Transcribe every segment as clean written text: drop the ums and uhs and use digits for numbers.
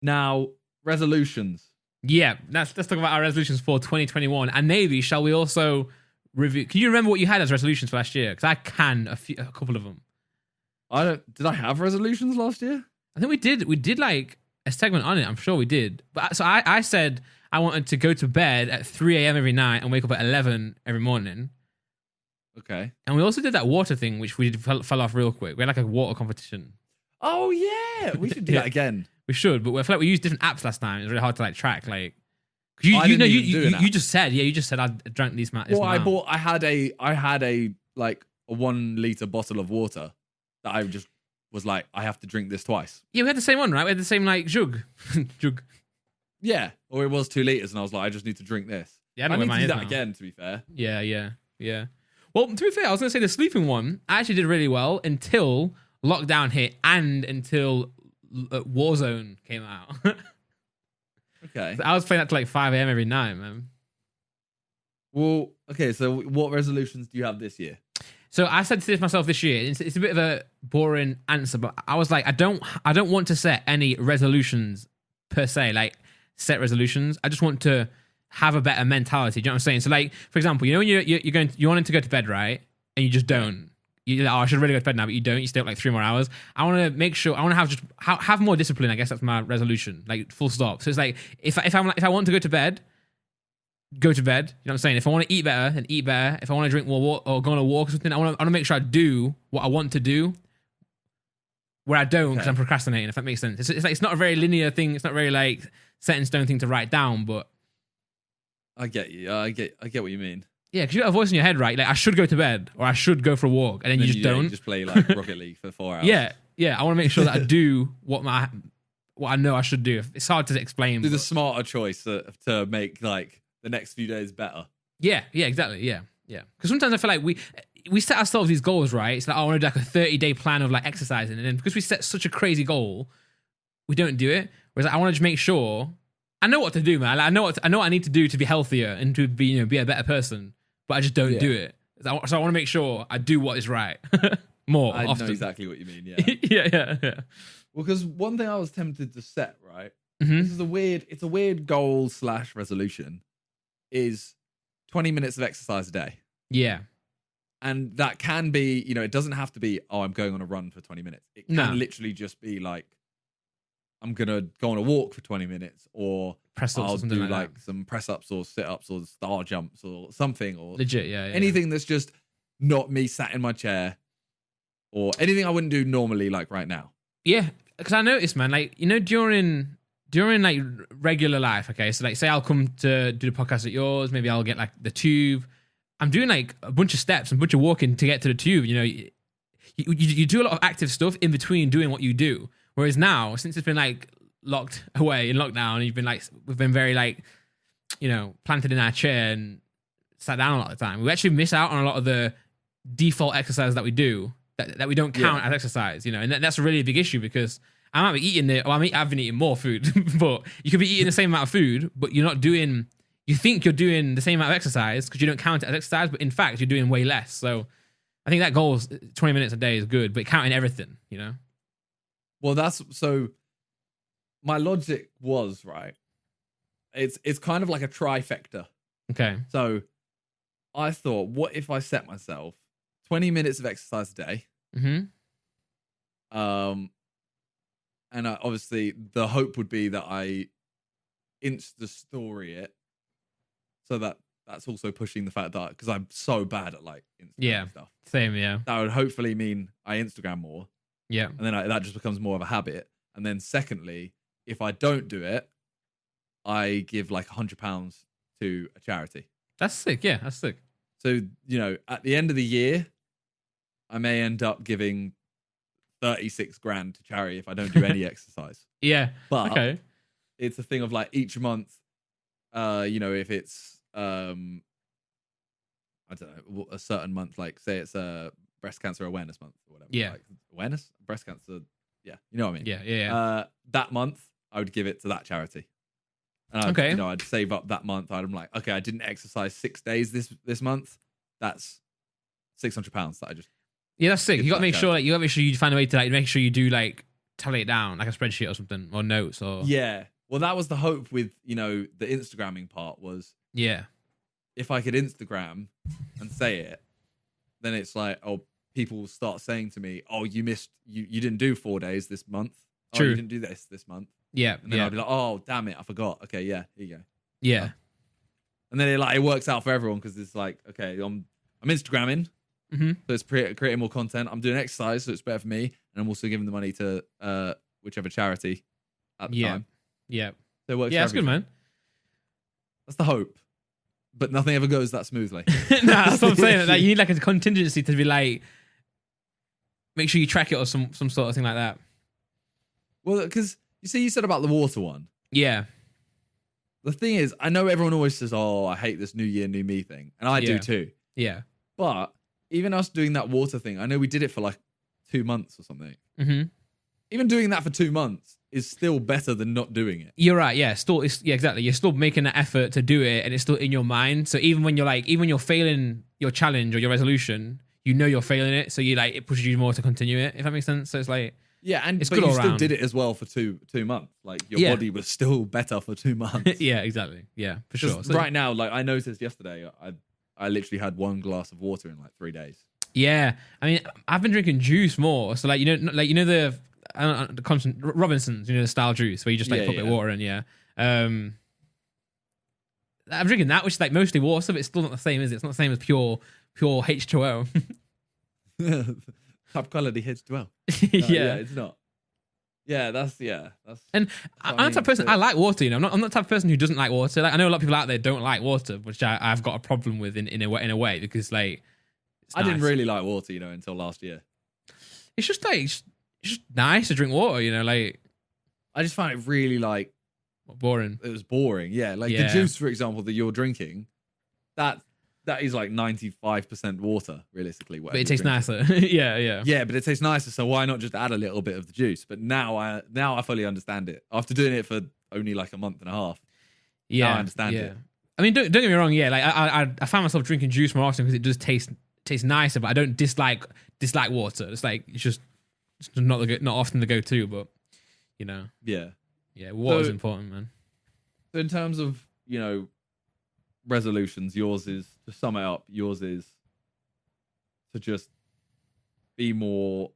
Now, resolutions. Yeah, let's talk about our resolutions for 2021. And maybe shall we also review? Can you remember what you had as resolutions for last year? Because I can a couple of them. Did I have resolutions last year? I think we did. We did like a segment on it. I'm sure we did. But so I said I wanted to go to bed at 3 a.m. every night and wake up at 11 every morning. Okay. And we also did that water thing, which we fell off real quick. We had like a water competition. Oh yeah, we should do that again. We should, but I feel like we used different apps last time. It's really hard to like track. Like, you just said I drank these. Well, I had a like a 1 liter bottle of water that I just was like, I have to drink this twice. Yeah, we had the same one, right? We had the same like jug. Yeah, or it was 2 liters, and I was like, I just need to drink this. Yeah, I need to do that again. To be fair. Yeah. Well, to be fair, I was gonna say the sleeping one I actually did really well until lockdown hit and until Warzone came out. Okay. So I was playing that to like 5 a.m. every night, man. Well, okay, so what resolutions do you have this year? So I said to this myself this year, it's a bit of a boring answer, but I was like, I don't want to set any resolutions per se, like set resolutions. I just want to have a better mentality. Do you know what I'm saying? So like, for example, you know when you wanted to go to bed, right? And you just don't. You're like, oh, I should really go to bed now, but you don't. You stay up like 3 more hours. I want to make sure. I want to have more discipline. I guess that's my resolution. Like full stop. So it's like if I want to go to bed, go to bed. You know what I'm saying? If I want to eat better, then eat better. If I want to drink more water or go on a walk or something, I want to make sure I do what I want to do. Where I don't because I'm procrastinating. If that makes sense. It's like it's not a very linear thing. It's not very like set in stone thing to write down. But I get you. I get what you mean. Yeah, because you got a voice in your head, right? Like, I should go to bed or I should go for a walk, and then you just don't. You just play like Rocket League for 4 hours. Yeah. I want to make sure that I do what I know I should do. It's hard to explain. Do the smarter choice to make like the next few days better. Yeah, exactly. Yeah. Because sometimes I feel like we set ourselves these goals, right? It's like, oh, I want to do like a 30-day plan of like exercising, and then because we set such a crazy goal, we don't do it. Whereas I want to just make sure I know what to do, man. Like, I know what I need to do to be healthier and to be be a better person. But I just don't do it. So I want to make sure I do what is right more often. I know exactly what you mean, yeah. yeah. Well, because one thing I was tempted to set, right? Mm-hmm. This is a weird goal / resolution, is 20 minutes of exercise a day. Yeah. And that can be, it doesn't have to be, oh, I'm going on a run for 20 minutes. It can literally just be like, I'm going to go on a walk for 20 minutes or I'll do like some press ups or sit ups or star jumps or something or legit, anything that's just not me sat in my chair or anything I wouldn't do normally like right now. Yeah, because I noticed, man, like, during like regular life, okay, so like say I'll come to do the podcast at yours, maybe I'll get like the tube. I'm doing like a bunch of steps and a bunch of walking to get to the tube. You do a lot of active stuff in between doing what you do. Whereas now, since it's been like locked away in lockdown, we've been very like, planted in our chair and sat down a lot of the time. We actually miss out on a lot of the default exercise that we do that we don't count as exercise, and that's a really big issue because I might be eating it, or I've been eating more food, but you could be eating the same amount of food, but you're not doing, you think you're doing the same amount of exercise because you don't count it as exercise, but in fact, you're doing way less. So I think that goal is 20 minutes a day is good, but counting everything, Well, so my logic was, right, it's kind of like a trifecta. Okay. So I thought, what if I set myself 20 minutes of exercise a day? Mm-hmm. And obviously the hope would be that I Insta story it, so that's also pushing the fact that because I'm so bad at like Instagram stuff. Same, yeah. That would hopefully mean I Instagram more. Yeah. And then that just becomes more of a habit. And then secondly, if I don't do it, I give like £100 to a charity. That's sick. Yeah, that's sick. So, at the end of the year, I may end up giving 36 grand to charity if I don't do any exercise. Yeah. But okay. It's a thing of like each month, if it's, I don't know, a certain month, like say it's a breast cancer awareness month or whatever. Yeah. Like, awareness? Breast cancer. Yeah. You know what I mean? Yeah. That month, I would give it to that charity. And I'd save up that month. I'm like, okay, I didn't exercise 6 days this month. That's £600 that I just. Yeah, that's sick. You got to make sure you find a way to like make sure you do like tally it down like a spreadsheet or something or notes or Yeah. Well, that was the hope with, the Instagramming part was yeah. if I could Instagram and say it, then it's like, oh, people will start saying to me, oh, you didn't do 4 days this month. Oh, True. you didn't do this month. Yeah. And then I'll be like, oh, damn it, I forgot. Okay, yeah, here you go. Yeah. And then it works out for everyone because it's like, okay, I'm Instagramming, Mm-hmm. so it's creating more content. I'm doing exercise, so it's better for me, and I'm also giving the money to whichever charity at the time. Yeah. So it works. Yeah, that's good, man. That's the hope, but nothing ever goes that smoothly. Nah, that's what I'm saying. Like, you need like a contingency to be like, make sure you track it or some sort of thing like that. Well, because you said about the water one. Yeah. The thing is, I know everyone always says, "Oh, I hate this new year, new me" thing, and I do too. Yeah. But even us doing that water thing, I know we did it for like 2 months or something. Mm-hmm. Even doing that for 2 months is still better than not doing it. You're right. Yeah. Exactly. You're still making an effort to do it, and it's still in your mind. So even when you're failing your challenge or your resolution, you're failing it. So it pushes you more to continue it. If that makes sense. So it's like. Yeah, and it's but good you all still around. did it as well for two months. Like your body was still better for 2 months. Yeah, exactly. Yeah, for sure. So, right now, like I noticed yesterday, I literally had 1 glass of water in like 3 days. Yeah, I mean, I've been drinking juice more. So the constant Robinsons, the style juice where you just put a bit of water in. Yeah, I'm drinking that, which is like mostly water, but it's still not the same, is it? It's not the same as pure H2O. Top quality H2O. Yeah, it's not. Yeah, that's. And I'm the type of person I like water. I'm not the type of person who doesn't like water. Like I know a lot of people out there don't like water, which I've got a problem with in a way because like I didn't really like water, until last year. It's just it's just nice to drink water, like I just find it really like boring. It was boring, yeah. Like the juice, for example, that you're drinking, that is like 95% water, realistically. But it tastes nicer. Yeah. Yeah, but it tastes nicer, so why not just add a little bit of the juice? But now I fully understand it. After doing it for only like a month and a half, now I understand it. I mean, don't get me wrong, like I find myself drinking juice more often because it does taste nicer, but I don't dislike water. It's like it's just not often the go-to, but water's important, man. So in terms of resolutions, yours is, to sum it up, yours is to just be more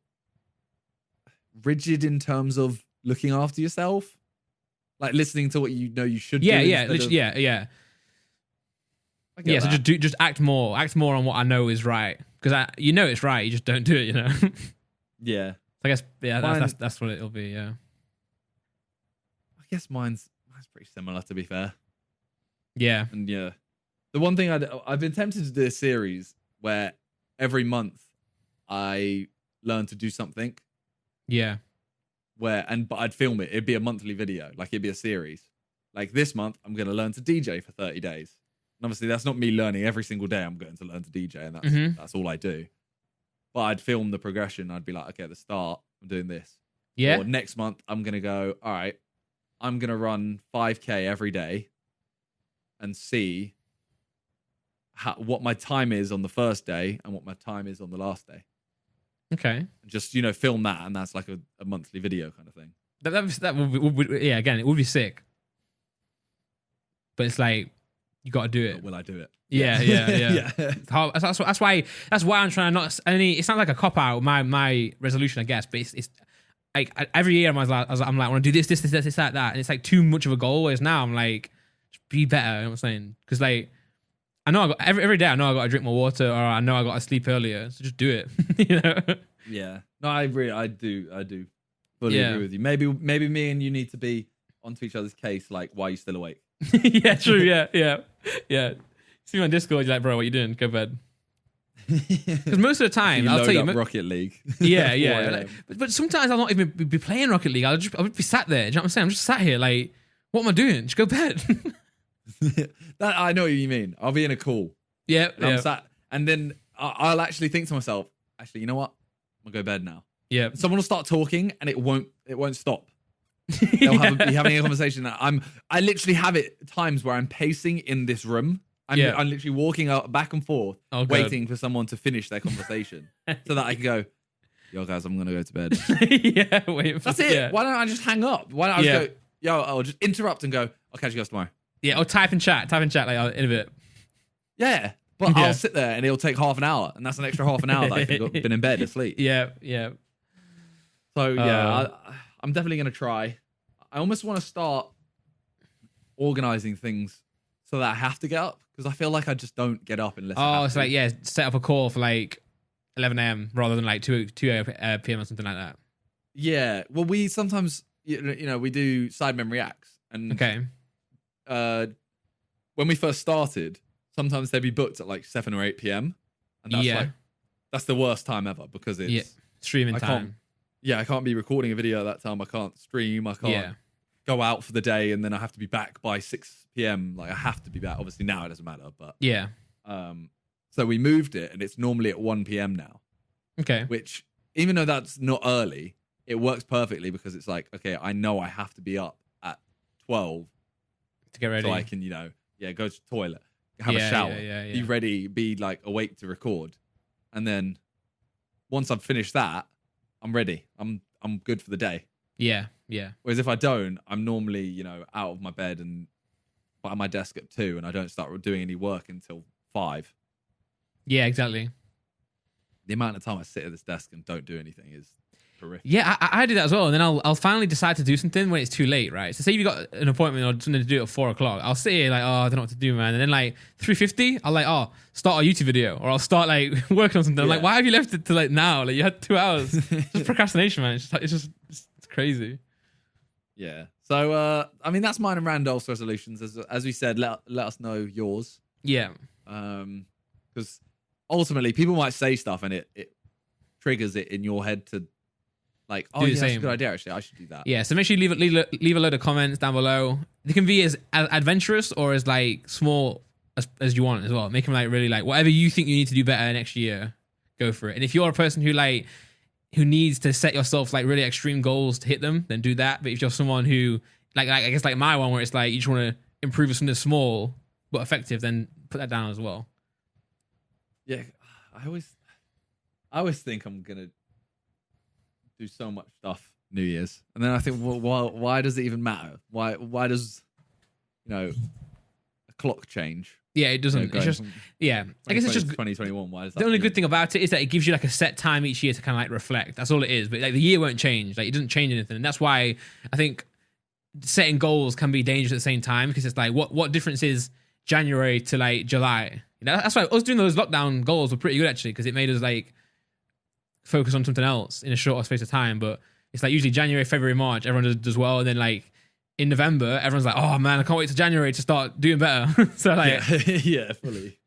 rigid in terms of looking after yourself, like listening to what you should do. Yeah. So that. just act more on what I know is right, because it's right, you just don't do it. Yeah. I guess that's what it'll be. Yeah. I guess mine's pretty similar, to be fair. Yeah. And the one thing I've been tempted to do a series where every month I learn to do something. Yeah. But I'd film it. It'd be a monthly video, like it'd be a series. Like this month, I'm going to learn to DJ for 30 days. And obviously, that's not me learning every single day. I'm going to learn to DJ, and that's all I do. But I'd film the progression. I'd be like, okay, at the start, I'm doing this. Yeah. Or next month, I'm going to go, all right, I'm going to run 5K every day and see what my time is on the first day and what my time is on the last day. Okay. Just, film that, and that's like a monthly video kind of thing. That would be, again, it would be sick. But it's like, you got to do it. But will I do it? Yeah. That's why I'm trying to not. It's not like a cop out. My resolution, I guess, but it's like every year I'm like, I want to do this, that, and it's like too much of a goal. Whereas now I'm like, just be better. You know what I'm saying? Because like, I know I got every day. I know I got to drink more water, or I know I got to sleep earlier. So just do it. Yeah. No, I do fully agree with you. Maybe me and you need to be onto each other's case. Like, why are you still awake? Yeah, true. Yeah. See me on Discord, you're like, bro, what you doing? Go bed. Because most of the time, I'll tell you, Rocket League. Yeah. But sometimes I'll not even be playing Rocket League. I'll be sat there. Do you know what I'm saying? I'm just sat here, like, what am I doing? Just go bed. That I know what you mean. I'll be in a call. Yeah. I'm sat, and then I'll actually think to myself, actually, you know what? I'm gonna go bed now. Yeah. Someone will start talking, and it won't stop. They'll be having a conversation. I literally have it times where I'm pacing in this room. I'm literally walking out back and forth, waiting for someone to finish their conversation so that I can go, yo guys, I'm gonna go to bed. Yeah, wait. That's it. Yeah. Why don't I just hang up? Why don't I just go, yo, I'll just interrupt and go, I'll catch you guys tomorrow. Yeah, or type in chat like in a bit. Yeah. But I'll sit there and it'll take half an hour, and that's an extra half an hour that I've been in bed asleep. Yeah. So I'm definitely gonna try. I almost want to start organizing things so that I have to get up, because I feel like I just don't get up unless. Oh, so set up a call for like 11 a.m. rather than like 2 p.m. or something like that. Yeah. Well, we sometimes we do Sidemen Reacts, and when we first started, sometimes they'd be booked at like 7 or 8 p.m. and that's the worst time ever, because it's streaming time. I can't be recording a video at that time. I can't stream. I can't go out for the day, and then I have to be back by 6 p.m. Like, I have to be back. Obviously now it doesn't matter, but so we moved it, and it's normally at 1 p.m. now. Okay. Which, even though that's not early, it works perfectly, because it's like, okay, I know I have to be up at 12 to get ready, so I can go to the toilet, have a shower, be ready, be like awake to record, and then once I've finished that, I'm ready. I'm good for the day. Yeah. Whereas if I don't, I'm normally out of my bed and by my desk at 2, and I don't start doing any work until 5. Yeah, exactly. The amount of time I sit at this desk and don't do anything is horrific. Yeah, I do that as well, and then I'll finally decide to do something when it's too late, right? So say you've got an appointment or something to do at 4 o'clock, I'll sit here like, I don't know what to do, man. And then like 3:50, I'll like, start a YouTube video, or I'll start like working on something. I'm like, why have you left it to like now? Like, you had 2 hours. Just procrastination, man. It's crazy. Yeah. So I mean, that's mine and Randolph's resolutions. As we said, let us know yours. Yeah. Because ultimately, people might say stuff and it triggers it in your head to like, do the same. That's a good idea. Actually, I should do that. Yeah. So make sure you leave a load of comments down below. They can be as adventurous or as like small as you want as well. Make them like really like whatever you think you need to do better next year. Go for it. And if you're a person who needs to set yourself like really extreme goals to hit them, then do that. But if you're someone who like I guess like my one, where it's like you just want to improve something small but effective, then put that down as well. Yeah, I always think I'm gonna do so much stuff New Year's, and then I think, well, why does it even matter? Why does a clock change? Yeah, it doesn't. It's just I guess it's just 2021. Why is that? The only good thing about it is that it gives you like a set time each year to kind of like reflect. That's all it is. But like the year won't change. Like it doesn't change anything, and that's why I think setting goals can be dangerous at the same time, because it's like what difference is January to like July? That's why us doing those lockdown goals were pretty good actually, because it made us like focus on something else in a shorter space of time. But it's like usually January, February, March, everyone does well, and then like in November, everyone's like, oh man, I can't wait till January to start doing better. So like, yeah, fully.